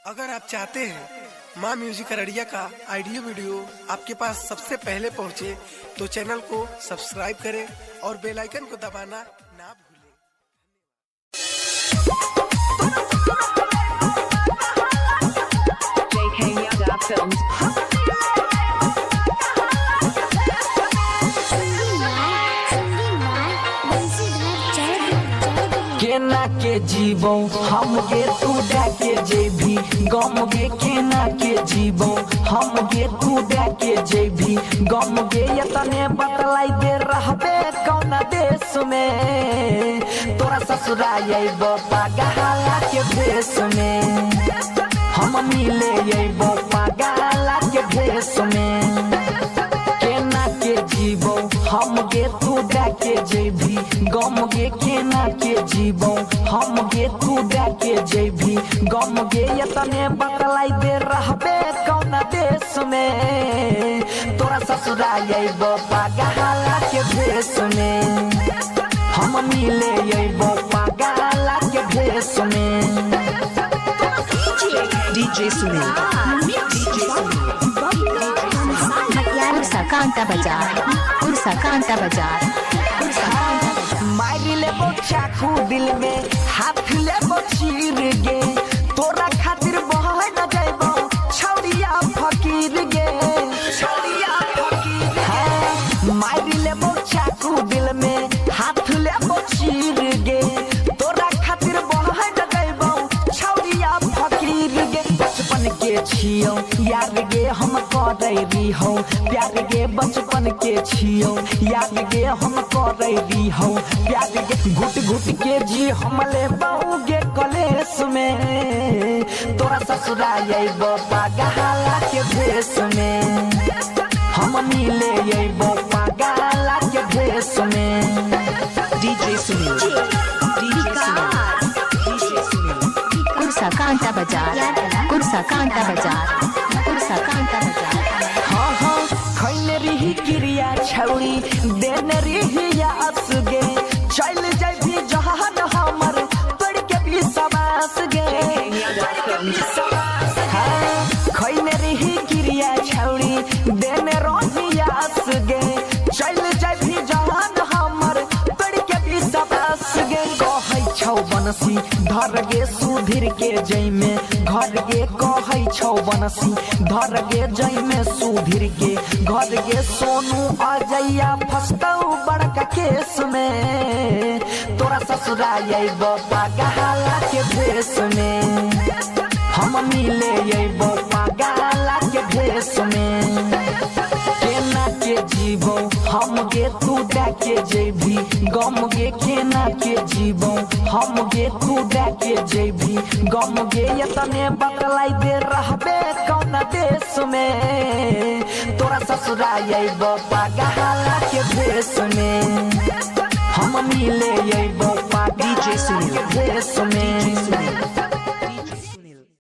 अगर आप चाहते हैं माँ म्यूजिक अररिया का ऑडियो वीडियो आपके पास सबसे पहले पहुँचे तो चैनल को सब्सक्राइब करें और बेल आइकन को दबाना ना भूलें। JK Yada Films. केना के जीवो हम गे तू के जेबी गम गे केना के जीवो हम गे तू के जेबी गम गे यतने बतलाई दे रहबे कौन देश में तोरा ससुराल अइबो पागला के भेष में हम मिले अइबो पागला के भेष में केना के जीवो हम गे तू के जेबी गम गे केना के जीवो हम गे तू के जेबी गम गे यतने बतलाई दे रहबे कौन देश में तोरा ससुराल अइबो पागला के भेष में हम मिले अइबो पागला के भेष में। DJ Sunil. DJ Sunil. कांटा बाजार मारी लेबो चाकू दिल में हाथ लेबो चीर गे तोरा खातिर बह न जाइबो छौरिया फकीर गे छौरिया फकीर है मारी लेबो चाकू दिल में हाथ लेबो चीर गे तोरा खातिर बह न जाइबो छौरिया फकीर गे बचपन के छियो यार गे हम करैरी हो प्यार गे बचपन के छियो यार गे हम करैरी हो प्यार गे घुट घुट के जी हमले बहु गे कलेश में तोरा ससुराल अइबो पागला के भेष में हम मिले अइबो पागला के भेष में। DJ Sunil. DJ Sunil. DJ Sunil. कांटा बाजार हाँ हाँ खैले रही क्रिया छौरी देने रही यास गे चल जाय भी जहान हमर तोड़ के भी सवास गे हाँ खैले रही क्रिया छौरी देने रही यास गे चल जाय भी जहान हमर तोड़ के भी सवास गे कहै छौ बनसी धर गे सुधीर के जय में घर गे कहै छौ बनसी धर गे जय में सुधीर के घर गे सोनू अजैया फसतौ बड़का केस में तोरा ससुराल अइबो पागला के भेष में हम मिले अइबो पागला के भेष में केना के जीवो हम गे तू के जेबी गम गे केना के जीवो हम गे तू के जेबी गम गे यतने बतलाई दे रहबे कौन देश में तोरा ससुराल अइबो पागला के भेष में हम मिले अइबो पागला के भेष में।